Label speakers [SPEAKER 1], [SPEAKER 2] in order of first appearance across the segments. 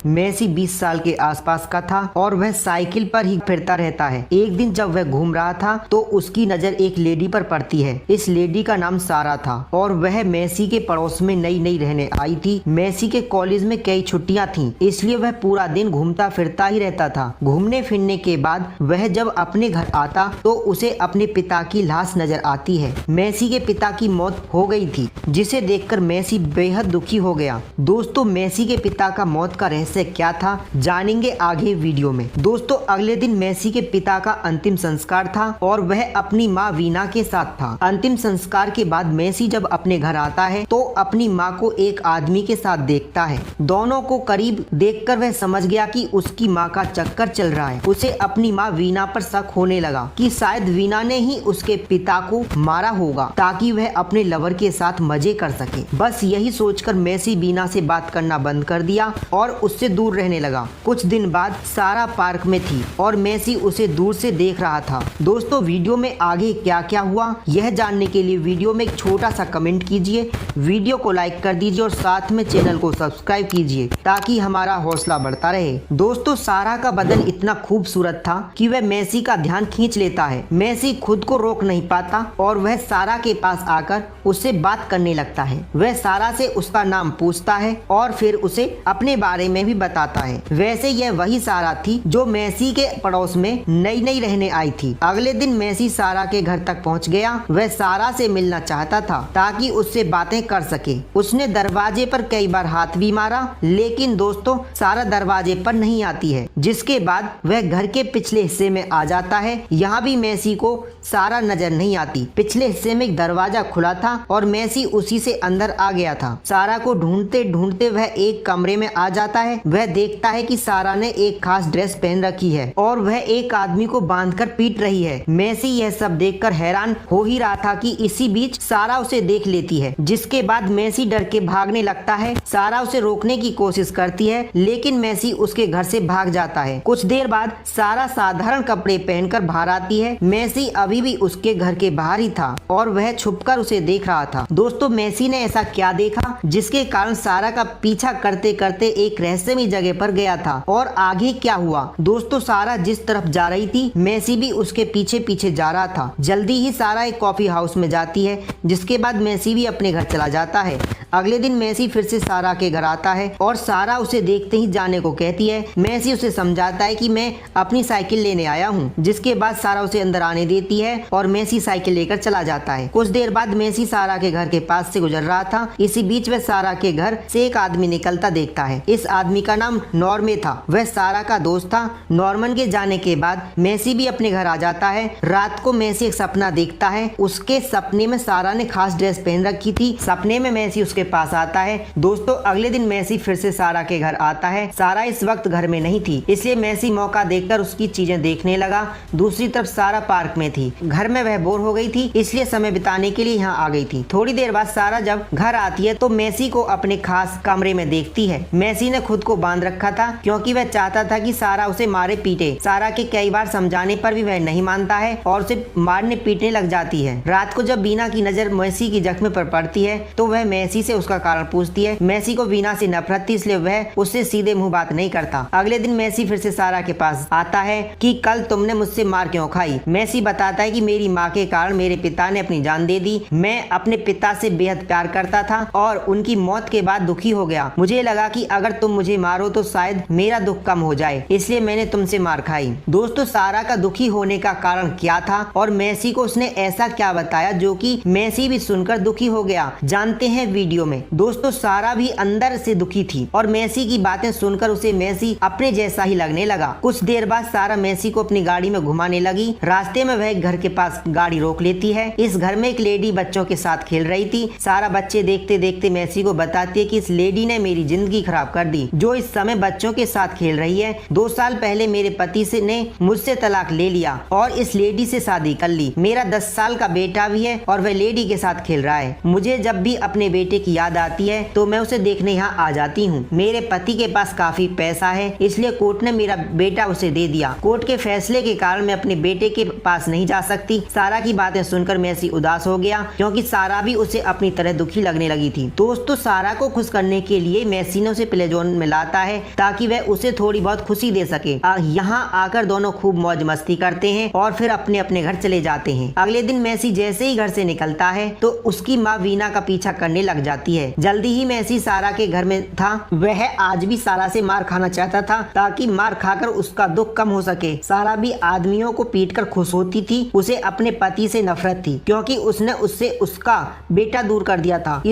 [SPEAKER 1] Messi 20 साल के आसपास का था और वह साइकिल पर ही फिरता रहता है। एक दिन जब वह घूम रहा था तो उसकी नजर एक लेडी पर पड़ती है। इस लेडी का नाम सारा था और वह मेसी के पड़ोस में नई नई रहने आई थी। मेसी के कॉलेज में कई छुट्टियां थीं, इसलिए वह पूरा दिन घूमता फिरता ही रहता था। घूमने फिरने के बाद वह जब अपने घर आता तो उसे अपने पिता की लाश नजर आती है। मेसी के पिता की मौत हो गई थी, जिसे देखकर मेसी बेहद दुखी हो गया। दोस्तों, मेसी के पिता का मौत का रहस्य क्या था, जानेंगे आगे वीडियो में। दोस्तों, अगले दिन मेसी के पिता का अंतिम संस्कार था और वह अपनी माँ वीना के साथ था। अंतिम संस्कार के बाद मेसी जब अपने घर आता है तो अपनी माँ को एक आदमी के साथ देखता है। दोनों को करीब देखकर वह समझ गया कि उसकी माँ का चक्कर चल रहा है। उसे अपनी माँ वीना पर शक होने लगा कि शायद वीना ने ही उसके पिता को मारा होगा ताकि वह अपने लवर के साथ मजे कर सके। बस यही सोचकर मेसी वीना से बात करना बंद कर दिया और उससे दूर रहने लगा। कुछ दिन बाद सारा पार्क में थी और मेसी उसे दूर से देख रहा था। दोस्तों, वीडियो में आगे क्या क्या हुआ यह जानने के लिए वीडियो में एक छोटा सा कमेंट कीजिए, वीडियो को लाइक कर दीजिए और साथ में चैनल को सब्सक्राइब कीजिए ताकि हमारा हौसला बढ़ता रहे। दोस्तों, सारा का बदन इतना खूबसूरत था कि वह मेसी का ध्यान खींच लेता है। मेसी खुद को रोक नहीं पाता और वह सारा के पास आकर उससे बात करने लगता है। वह सारा से उसका नाम पूछता है और फिर उसे अपने बारे में भी बताता है। वैसे यह वही सारा थी जो मेसी के पड़ोस में नई नई रहने आई थी। अगले दिन मेसी सारा के घर तक पहुंच गया। वह सारा से मिलना चाहता था ताकि उससे बातें कर सके। उसने दरवाजे पर कई बार हाथ भी मारा, लेकिन दोस्तों सारा दरवाजे पर नहीं आती है। जिसके बाद वह घर के पिछले हिस्से में आ जाता है। यहाँ भी मेसी को सारा नजर नहीं आती। पिछले हिस्से में एक दरवाजा खुला था और मेसी उसी से अंदर आ गया था। सारा को ढूंढते ढूंढते वह एक कमरे में आ जाता है। वह देखता है कि सारा ने एक खास ड्रेस पहन रखी है और वह एक आदमी को बांधकर पीट रही है। मेसी यह सब देखकर हैरान हो ही रहा था कि इसी बीच सारा उसे देख लेती है। जिसके बाद मेसी डर के भागने लगता है। सारा उसे रोकने की कोशिश करती है, लेकिन मेसी उसके घर से भाग जाता है। कुछ देर बाद सारा साधारण कपड़े पहनकर बाहर आती है। मेसी अभी भी उसके घर के बाहर ही था और वह छुपकर उसे देख रहा था। दोस्तों, मेसी ने ऐसा क्या देखा जिसके कारण सारा का पीछा करते करते एक रहस्यमय जगह पर गया था और आगे क्या हुआ? दोस्तों, सारा जिस तरफ जा रही थी मेसी भी उसके पीछे पीछे जा रहा था। जल्दी ही सारा एक कॉफी हाउस में जाती है, जिसके बाद मेसी भी अपने घर चला जाता है। अगले दिन मेसी फिर से सारा के घर आता है और सारा उसे देखते ही जाने को कहती है। मेसी उसे समझाता है कि मैं अपनी साइकिल लेने आया हूँ। जिसके बाद सारा उसे अंदर आने देती है और मेसी साइकिल लेकर चला जाता है। कुछ देर बाद मेसी सारा के घर के पास से गुजर रहा था। इसी बीच वह सारा के घर से एक आदमी निकलता देखता है। इस आदमी का नाम नॉर्मे था। वह सारा का दोस्त था। नॉर्मन के जाने के बाद मेसी भी अपने घर आ जाता है। रात को मेसी एक सपना देखता है। उसके सपने में सारा ने खास ड्रेस पहन रखी थी। सपने में मेसी उसके पास आता है। दोस्तों, अगले दिन मेसी फिर से सारा के घर आता है। सारा इस वक्त घर में नहीं थी, इसलिए मेसी मौका देखकर उसकी चीजें देखने लगा। दूसरी तरफ सारा पार्क में थी। घर में वह बोर हो गई थी, इसलिए समय बिताने के लिए यहाँ आ गई थी। थोड़ी देर बाद सारा जब घर आती है तो मेसी को अपने खास कमरे में देखती है। मेसी ने खुद को बांध रखा था क्योंकि वह चाहता था कि सारा उसे मारे पीटे। सारा के कई बार समझाने पर भी वह नहीं मानता है और उसे मारने पीटने लग जाती है। रात को जब वीना की नजर मेसी की जख्म पर पड़ती है तो वह मेसी से उसका कारण पूछती है। मेसी को वीना से नफरत थी, इसलिए वह उससे सीधे मुंह बात नहीं करता। अगले दिन मेसी फिर से सारा के पास आता है कि कल तुमने मुझसे मार क्यों खाई? मेसी बताता है कि मेरी माँ के कारण मेरे पिता ने अपनी जान दे दी। मैं अपने पिता से बेहद प्यार करता था और उनकी मौत के बाद दुखी हो गया। मुझे लगा कि अगर तुम मुझे मारो तो शायद मेरा दुख कम हो जाए, इसलिए मैंने तुमसे मार खाई। दोस्तों, सारा का दुखी होने का कारण क्या था और मेसी को उसने ऐसा क्या बताया जो कि मेसी भी सुनकर दुखी हो गया? जानते हैं वीडियो में। दोस्तों, सारा भी अंदर से दुखी थी और मेसी की बातें सुनकर उसे मेसी अपने जैसा ही लगने लगा। कुछ देर बाद सारा मेसी को अपनी गाड़ी में घुमाने लगी। रास्ते में वह एक घर के पास गाड़ी रोक लेती है। इस घर में एक लेडी बच्चों के साथ खेल रही थी। सारा बच्चे देखते देखते मेसी को बताती है कि इस लेडी ने मेरी जिंदगी खराब कर दी, जो इस समय बच्चों के साथ खेल रही है। 2 साल पहले मेरे पति से ने मुझसे तलाक ले लिया और इस लेडी से शादी कर ली। मेरा 10 साल का बेटा भी है और वह लेडी के साथ खेल रहा है। मुझे जब भी अपने बेटे की याद आती है तो मैं उसे देखने यहाँ आ जाती हूँ। मेरे पति के पास काफी पैसा है, इसलिए कोर्ट ने मेरा बेटा उसे दे दिया। कोर्ट के फैसले के कारण मैं अपने बेटे के पास नहीं जा सकती। सारा की बातें सुनकर मेसी उदास हो गया क्योंकि सारा भी उसे अपनी तरह दुखी लगने लगी थी। दोस्तों, सारा को खुश करने के लिए मेसी ने उसे प्ले जोन में लाता है ताकि वह उसे थोड़ी बहुत खुशी दे सके। यहाँ आकर दोनों खूब मौज मस्ती करते हैं और फिर अपने अपने घर चले जाते हैं। अगले दिन मेसी जैसे ही घर से निकलता है तो उसकी माँ वीना का पीछा करने लग जाती है। जल्दी ही मेसी सारा के घर में था। वह आज भी सारा से मार खाना चाहता था ताकि मार खाकर उसका दुख कम हो सके। सारा भी आदमियों को पीटकर खुश होती थी। उसे अपने पति से नफरत थी क्योंकि उसने उससे उसका बेटा दूर कर दिया था।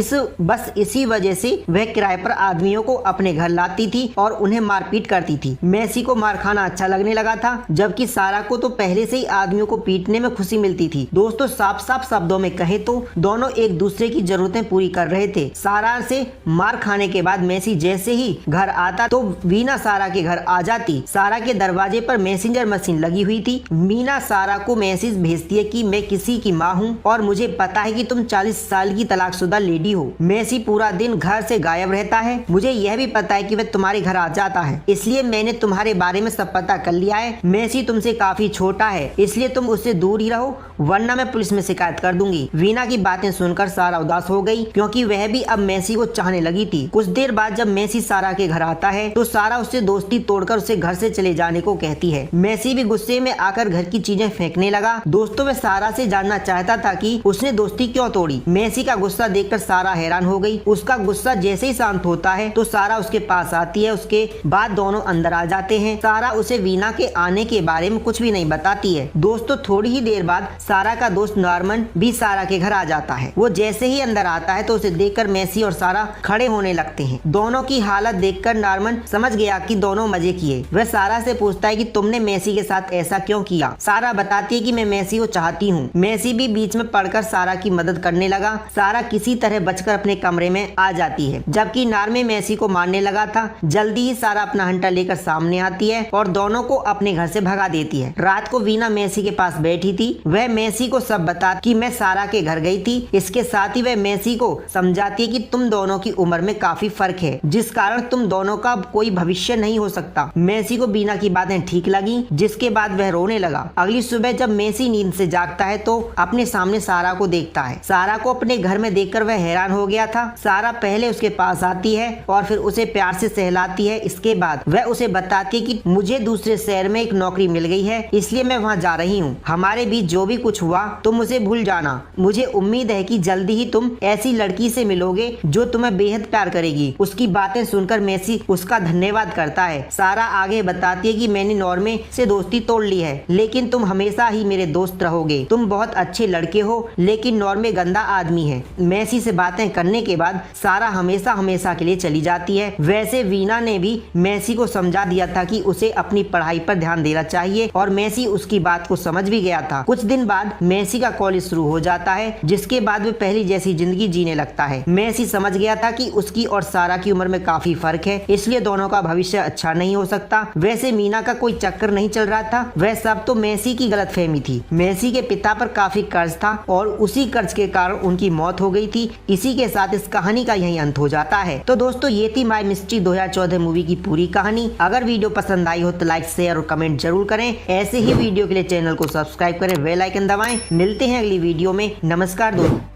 [SPEAKER 1] इसी वजह से वह किराए पर आदमियों को अपने घर लाती थी और उन्हें मारपीट करती थी। मेसी को मार खाना अच्छा लगने लगा था, जबकि सारा को तो पहले से ही आदमियों को पीटने में खुशी मिलती थी। दोस्तों, साफ साफ शब्दों में कहे तो दोनों एक दूसरे की जरूरतें पूरी कर रहे थे। सारा से मार खाने के बाद मेसी जैसे ही घर आता तो वीना सारा के घर आ जाती। सारा के दरवाजे पर मैसेंजर मशीन लगी हुई थी। मीना सारा को मैसेज भेजती है कि मैं किसी की माँ हूँ और मुझे पता है कि तुम 40 साल की तलाकशुदा लेडी हो। मेसी पूरा दिन घर से गायब रहता है। मुझे यह भी पता है कि वह तुम्हारे घर आ जाता है, इसलिए मैंने तुम्हारे बारे में सब पता कर लिया है। मेसी तुमसे काफी छोटा है, इसलिए तुम उससे दूर ही रहो, वरना मैं पुलिस में शिकायत कर दूंगी। वीना की बातें सुनकर सारा उदास हो गई क्योंकि वह भी अब मेसी को चाहने लगी थी। कुछ देर बाद जब मेसी सारा के घर आता है तो सारा उससे दोस्ती तोड़कर उसे घर से चले जाने को कहती है। मेसी भी गुस्से में आकर घर की चीजें फेंकने लगा। दोस्तों, वह सारा से जानना चाहता था कि उसने दोस्ती क्यों तोड़ी। मेसी का गुस्सा देखकर सारा हैरान हो गई। उसका गुस्सा जैसे ही शांत होता है तो सारा उसके पास आती है। उसके बाद दोनों अंदर आ जाते हैं। सारा उसे वीना के आने के बारे में कुछ भी नहीं बताती है। दोस्तों, थोड़ी ही देर बाद सारा का दोस्त नॉर्मन भी सारा के घर आ जाता है। वो जैसे ही अंदर आता है तो उसे देखकर मेसी और सारा खड़े होने लगते हैं। दोनों की हालत देखकर नॉर्मन समझ गया कि दोनों मजे किए। वह सारा से पूछता है कि तुमने मेसी के साथ ऐसा क्यों किया। सारा बताती है कि मैं मेसी को चाहती हूँ। मेसी भी बीच में पड़कर सारा की मदद करने लगा। सारा किसी तरह बचकर अपने कमरे में आ जाती है, जबकि नॉर्मन मेसी को मारने लगा था। जल्दी ही सारा अपना हंटर लेकर सामने आती है और दोनों को अपने घर से भगा देती है। रात को वीना मेसी के पास बैठी थी। वह मेसी को सब बताती कि मैं सारा के घर गई थी। इसके साथ ही वह मेसी को समझाती है कि तुम दोनों की उम्र में काफी फर्क है, जिस कारण तुम दोनों का कोई भविष्य नहीं हो सकता। मेसी को वीना की बातें ठीक लगी, जिसके बाद वह रोने लगा। अगली सुबह जब मेसी नींद से जागता है तो अपने सामने सारा को देखता है। सारा को अपने घर में देखकर वह हैरान हो गया था। सारा पहले उसके पास आती है और फिर उसे प्यार से सहलाती है। इसके बाद वह उसे बताती है कि मुझे दूसरे शहर में एक नौकरी मिल गई है, इसलिए मैं वहाँ जा रही हूँ। हमारे बीच जो भी कुछ हुआ तुम उसे भूल जाना। मुझे उम्मीद है कि जल्दी ही तुम ऐसी लड़की से मिलोगे जो तुम्हें बेहद प्यार करेगी। उसकी बातें सुनकर मेसी उसका धन्यवाद करता है। सारा आगे बताती है कि मैंने नॉर्मे से दोस्ती तोड़ ली है, लेकिन तुम हमेशा ही मेरे दोस्त रहोगे। तुम बहुत अच्छे लड़के हो, लेकिन नॉर्मे गंदा आदमी है। मेसी से बातें करने के बाद सारा हमेशा हमेशा के लिए चली जाती है। वैसे वीना ने भी मेसी को समझा दिया था कि उसे अपनी पढ़ाई पर ध्यान देना चाहिए और मेसी उसकी बात को समझ भी गया था। कुछ दिन बाद मेसी का कॉलेज शुरू हो जाता है, जिसके बाद वह पहली जैसी जिंदगी जीने लगता है। मेसी समझ गया था कि उसकी और सारा की उम्र में काफी फर्क है, इसलिए दोनों का भविष्य अच्छा नहीं हो सकता। वैसे मीना का कोई चक्कर नहीं चल रहा था, वह सब तो मेसी की गलतफहमी थी। मेसी के पिता पर काफी कर्ज था और उसी कर्ज के कारण उनकी मौत हो गई थी। इसी के साथ इस कहानी का यही अंत हो जाता है। तो दोस्तों, ये थी माय मिस्ट्री 2014 मूवी की पूरी कहानी। अगर वीडियो पसंद आई हो तो लाइक, शेयर और कमेंट जरूर करें। ऐसे ही वीडियो के लिए चैनल को सब्सक्राइब करें, बेल आइकन दबाएं। मिलते हैं अगली वीडियो में। नमस्कार दोस्तों।